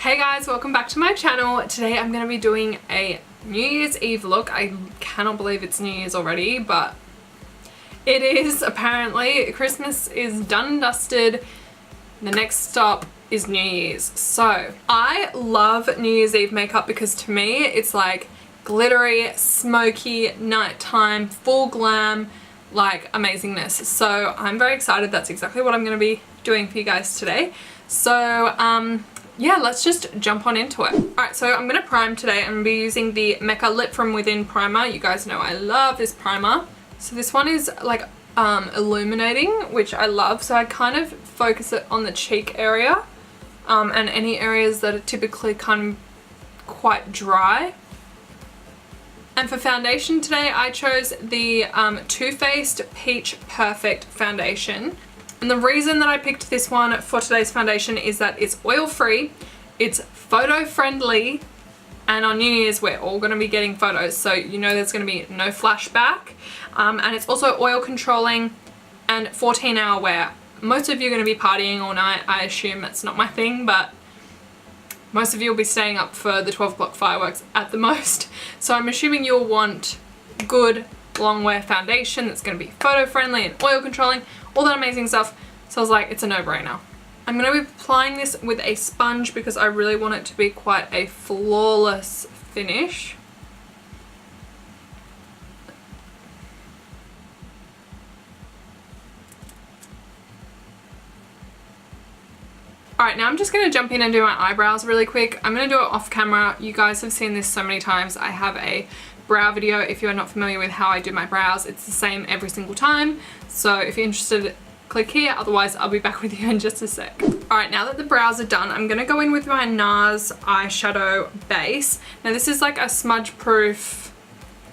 Hey guys, welcome back to my channel. Today I'm going to be doing a New Year's Eve look. I cannot believe it's New Year's already, but it is apparently. Christmas is done and dusted. The next stop is New Year's. So I love New Year's Eve makeup because to me it's like glittery, smoky, nighttime, full glam, like amazingness. So I'm very excited. That's exactly what I'm going to be doing for you guys today. So yeah, let's just jump on into it. Alright, so I'm going to prime today. I'm going to be using the MECCA Lip From Within primer. You guys know I love this primer. So this one is like illuminating, which I love. So I kind of focus it on the cheek area and any areas that are typically kind of quite dry. And for foundation today, I chose the Too Faced Peach Perfect Foundation. And the reason that I picked this one for today's foundation is that it's oil-free, it's photo-friendly, and on New Year's we're all going to be getting photos, so you know there's going to be no flashback. And it's also oil controlling and 14-hour wear. Most of you are going to be partying all night. I assume that's not my thing, but most of you will be staying up for the 12 o'clock fireworks at the most. So I'm assuming you'll want good long wear foundation that's going to be photo-friendly and oil controlling, all that amazing stuff. So I was like, it's a no-brainer. I'm going to be applying this with a sponge because I really want it to be quite a flawless finish. Alright, now I'm just going to jump in and do my eyebrows really quick. I'm going to do it off camera. You guys have seen this so many times. I have a brow video. If you're not familiar with how I do my brows, it's the same every single time. So if you're interested, click here. Otherwise, I'll be back with you in just a sec. Alright, now that the brows are done, I'm going to go in with my NARS eyeshadow base. Now this is like a smudge-proof,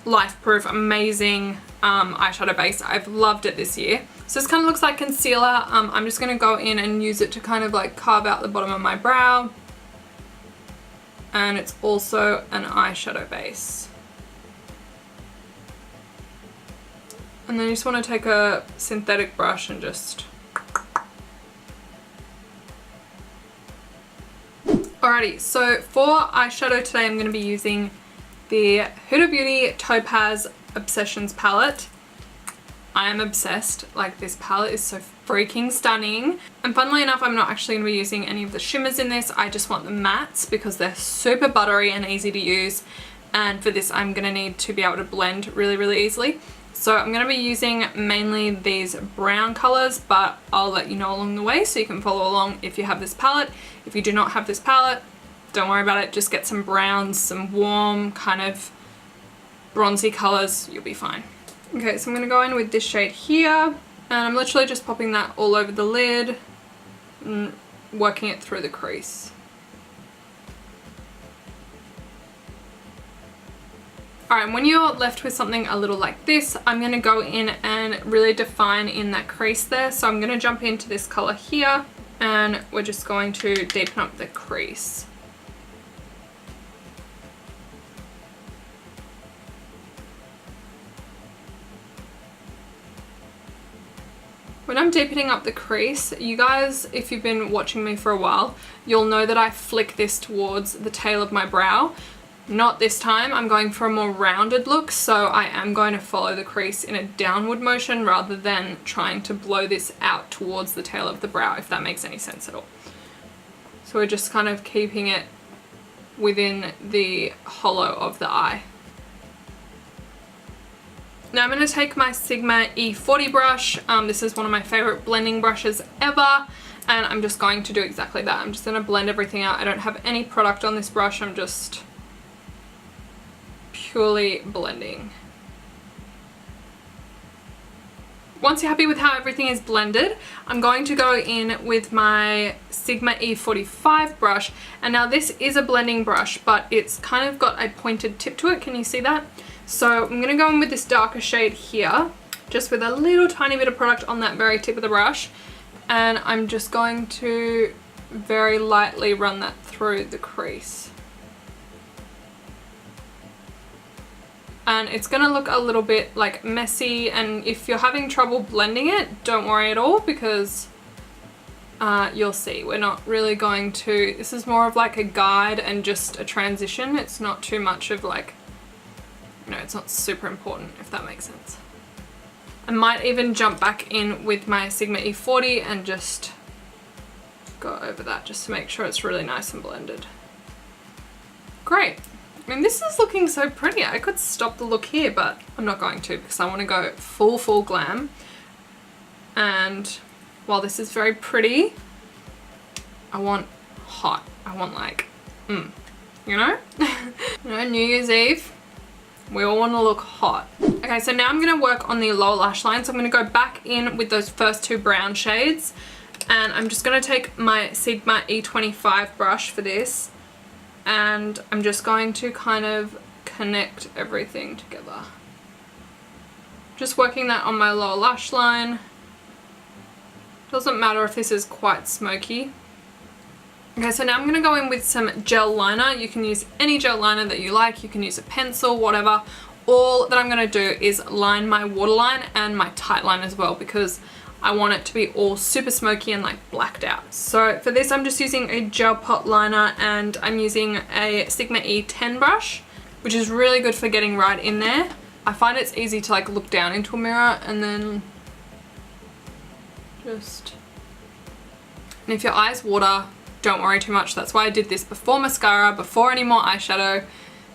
life-proof, amazing eyeshadow base. I've loved it this year. So this kind of looks like concealer. I'm just going to go in and use it to kind of like carve out the bottom of my brow. And it's also an eyeshadow base. And then you just want to take a synthetic brush and just... Alrighty, so for eyeshadow today I'm going to be using the Huda Beauty Topaz Obsessions palette. I am obsessed. Like, this palette is so freaking stunning. And funnily enough, I'm not actually going to be using any of the shimmers in this. I just want the mattes because they're super buttery and easy to use. And for this, I'm going to need to be able to blend really, really easily. So I'm going to be using mainly these brown colors, but I'll let you know along the way so you can follow along if you have this palette. If you do not have this palette, don't worry about it. Just get some browns, some warm kind of bronzy colors. You'll be fine. Okay, so I'm going to go in with this shade here, and I'm literally just popping that all over the lid and working it through the crease. Alright, when you're left with something a little like this, I'm going to go in and really define in that crease there. So I'm going to jump into this color here, and we're just going to deepen up the crease. When I'm deepening up the crease, you guys, if you've been watching me for a while, you'll know that I flick this towards the tail of my brow. Not this time. I'm going for a more rounded look, so I am going to follow the crease in a downward motion rather than trying to blow this out towards the tail of the brow, if that makes any sense at all. So we're just kind of keeping it within the hollow of the eye. Now I'm going to take my Sigma E40 brush. This is one of my favorite blending brushes ever, and I'm just going to do exactly that. I'm just going to blend everything out. I don't have any product on this brush. I'm just purely blending. Once you're happy with how everything is blended, I'm going to go in with my Sigma E45 brush. And now this is a blending brush, but it's kind of got a pointed tip to it. Can you see that? So I'm going to go in with this darker shade here, just with a little tiny bit of product on that very tip of the brush. And I'm just going to very lightly run that through the crease. And it's going to look a little bit like messy, and if you're having trouble blending it, don't worry at all because you'll see. We're not really going to, this is more of like a guide and just a transition. It's not too much of like, you know, it's not super important, if that makes sense. I might even jump back in with my Sigma E40 and just go over that just to make sure it's really nice and blended. Great. I mean, this is looking so pretty. I could stop the look here, but I'm not going to because I want to go full glam. And while this is very pretty, I want hot. I want like, you know? You know, New Year's Eve, we all want to look hot. Okay, so now I'm going to work on the lower lash line. So I'm going to go back in with those first two brown shades. And I'm just going to take my Sigma E25 brush for this. And I'm just going to kind of connect everything together. Just working that on my lower lash line. Doesn't matter if this is quite smoky. Okay, so now I'm going to go in with some gel liner. You can use any gel liner that you like. You can use a pencil, whatever. All that I'm going to do is line my waterline and my tight line as well because I want it to be all super smoky and like blacked out. So for this, I'm just using a gel pot liner and I'm using a Sigma E10 brush, which is really good for getting right in there. I find it's easy to like look down into a mirror and then just, and if your eyes water, don't worry too much. That's why I did this before mascara, before any more eyeshadow,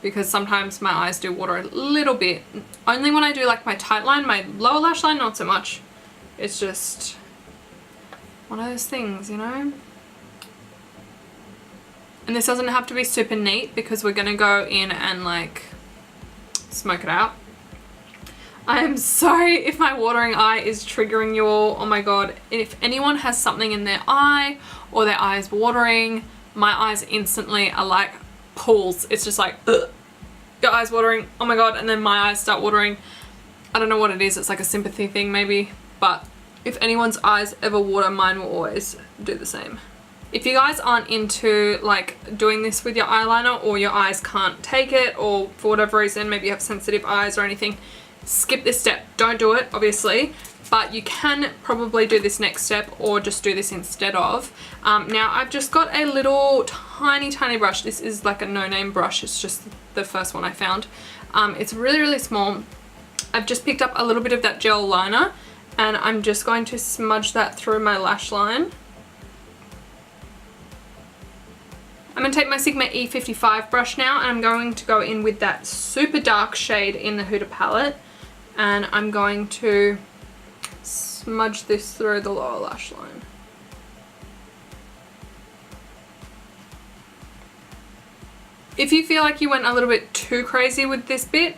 because sometimes my eyes do water a little bit. Only when I do like my tight line, my lower lash line, not so much. It's just one of those things, you know? And this doesn't have to be super neat because we're gonna go in and like smoke it out. I am sorry if my watering eye is triggering you all. Oh my god. If anyone has something in their eye or their eye is watering, my eyes instantly are like pools. It's just like, ugh, your eye's watering, oh my god, and then my eyes start watering. I don't know what it is. It's like a sympathy thing maybe. But if anyone's eyes ever water, mine will always do the same. If you guys aren't into like doing this with your eyeliner or your eyes can't take it or for whatever reason, maybe you have sensitive eyes or anything, skip this step. Don't do it, obviously, but you can probably do this next step or just do this instead of. Now I've just got a little tiny brush. This is like a no-name brush. It's just the first one I found. It's really small. I've just picked up a little bit of that gel liner and I'm just going to smudge that through my lash line. I'm going to take my Sigma E55 brush now and I'm going to go in with that super dark shade in the Huda palette and I'm going to smudge this through the lower lash line. If you feel like you went a little bit too crazy with this bit,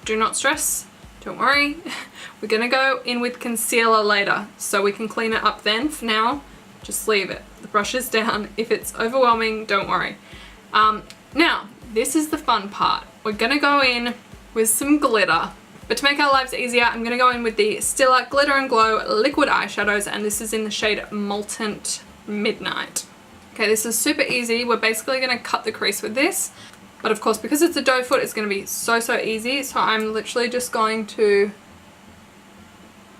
do not stress. Don't worry, we're gonna go in with concealer later so we can clean it up then. For now, just leave it. The brush is down. If it's overwhelming, don't worry. Now, this is the fun part. We're gonna go in with some glitter. But to make our lives easier, I'm gonna go in with the STILA Glitter and Glow liquid eyeshadows and this is in the shade Molten Midnight. Okay, this is super easy. We're basically gonna cut the crease with this. But of course, because it's a doe foot, it's going to be so easy. So I'm literally just going to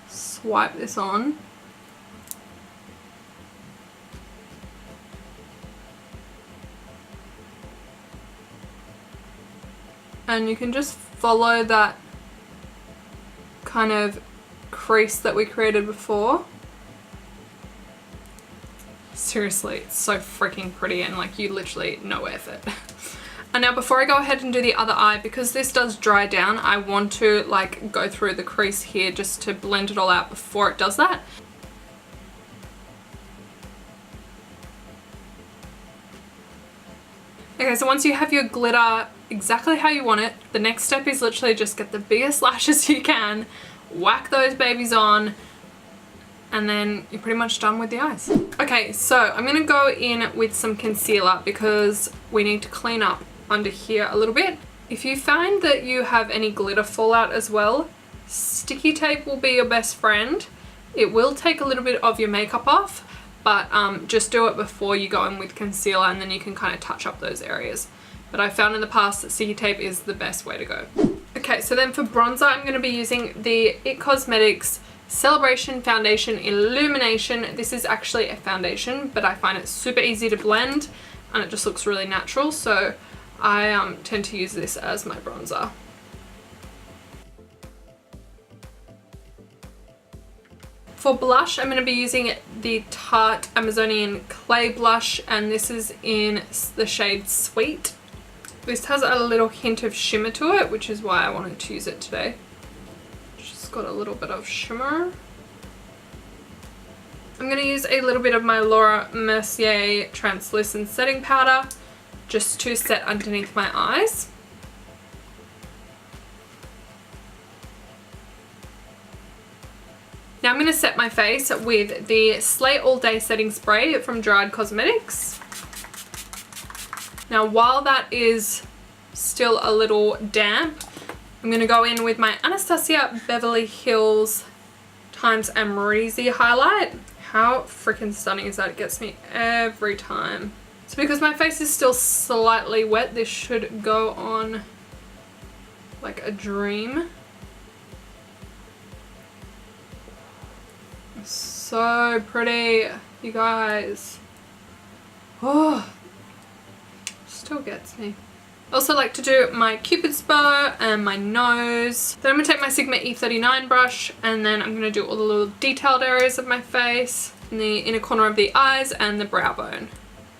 swipe this on. And you can just follow that kind of crease that we created before. Seriously, it's so freaking pretty and like you literally no effort. And now before I go ahead and do the other eye, because this does dry down, I want to like go through the crease here just to blend it all out before it does that. Okay, so once you have your glitter exactly how you want it, the next step is literally just get the biggest lashes you can, whack those babies on, and then you're pretty much done with the eyes. Okay, so I'm gonna go in with some concealer because we need to clean up under here a little bit. If you find that you have any glitter fallout as well, sticky tape will be your best friend. It will take a little bit of your makeup off, but just do it before you go in with concealer and then you can kind of touch up those areas. But I found in the past that sticky tape is the best way to go. Okay, so then for bronzer, I'm going to be using the It Cosmetics Celebration Foundation Illumination. This is actually a foundation, but I find it super easy to blend and it just looks really natural, so I tend to use this as my bronzer. For blush, I'm going to be using the Tarte Amazonian Clay Blush, and this is in the shade Sweet. This has a little hint of shimmer to it, which is why I wanted to use it today. Just got a little bit of shimmer. I'm going to use a little bit of my Laura Mercier Translucent Setting Powder just to set underneath my eyes. Now I'm going to set my face with the Slay All Day Setting Spray from Gerard Cosmetics. Now while that is still a little damp, I'm going to go in with my Anastasia Beverly Hills times Amrezy highlight. How freaking stunning is that? It gets me every time. So because my face is still slightly wet, this should go on like a dream. So pretty, you guys. Oh, still gets me. I also like to do my Cupid's bow and my nose. Then I'm going to take my Sigma E39 brush and then I'm going to do all the little detailed areas of my face, in the inner corner of the eyes and the brow bone.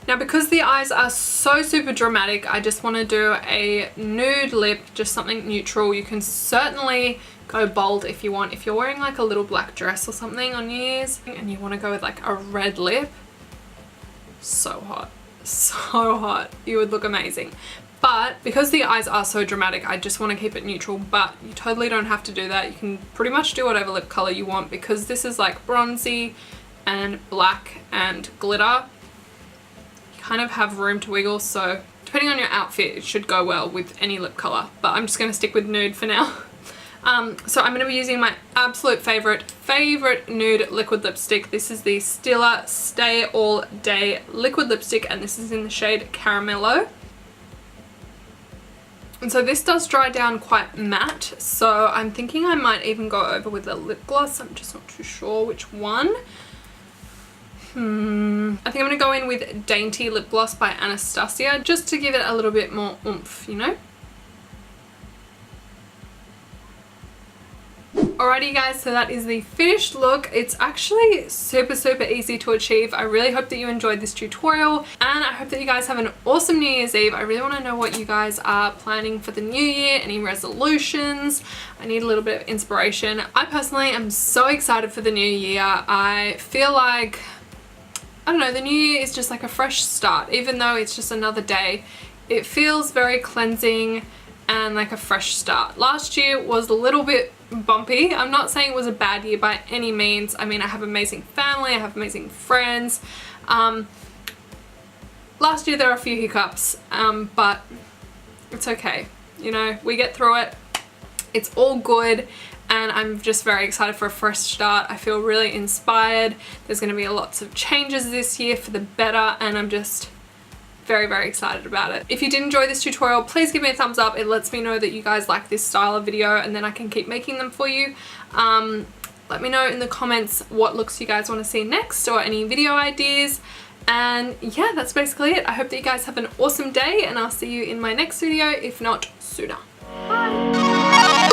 Now because the eyes are so super dramatic, I just want to do a nude lip, just something neutral. You can certainly go bold if you want. If you're wearing like a little black dress or something on New Year's and you want to go with like a red lip, so hot, so hot. You would look amazing. But because the eyes are so dramatic, I just want to keep it neutral, but you totally don't have to do that. You can pretty much do whatever lip color you want because this is like bronzy and black and glitter. You kind of have room to wiggle, so depending on your outfit, it should go well with any lip color, but I'm just going to stick with nude for now. So I'm going to be using my absolute favorite nude liquid lipstick. This is the STILA Stay All Day liquid lipstick, and this is in the shade Camamello. And so this does dry down quite matte, so I'm thinking I might even go over with a lip gloss. I'm just not too sure which one. I think I'm going to go in with Dainty Lip Gloss by Anastasia just to give it a little bit more oomph, you know? Alrighty guys, so that is the finished look. It's actually super easy to achieve. I really hope that you enjoyed this tutorial and I hope that you guys have an awesome New Year's Eve. I really want to know what you guys are planning for the new year, any resolutions. I need a little bit of inspiration. I personally am so excited for the new year. I feel like, I don't know, the new year is just like a fresh start. Even though it's just another day, it feels very cleansing and like a fresh start. Last year was a little bit bumpy. I'm not saying it was a bad year by any means. I mean, I have amazing family, I have amazing friends. Last year there were a few hiccups, but it's okay. You know, we get through it. It's all good. And I'm just very excited for a fresh start. I feel really inspired. There's going to be lots of changes this year for the better, and I'm just very excited about it. If you did enjoy this tutorial, please give me a thumbs up. It lets me know that you guys like this style of video, and then I can keep making them for you. Let me know in the comments what looks you guys want to see next or any video ideas. And yeah, that's basically it. I hope that you guys have an awesome day, and I'll see you in my next video, if not sooner. Bye!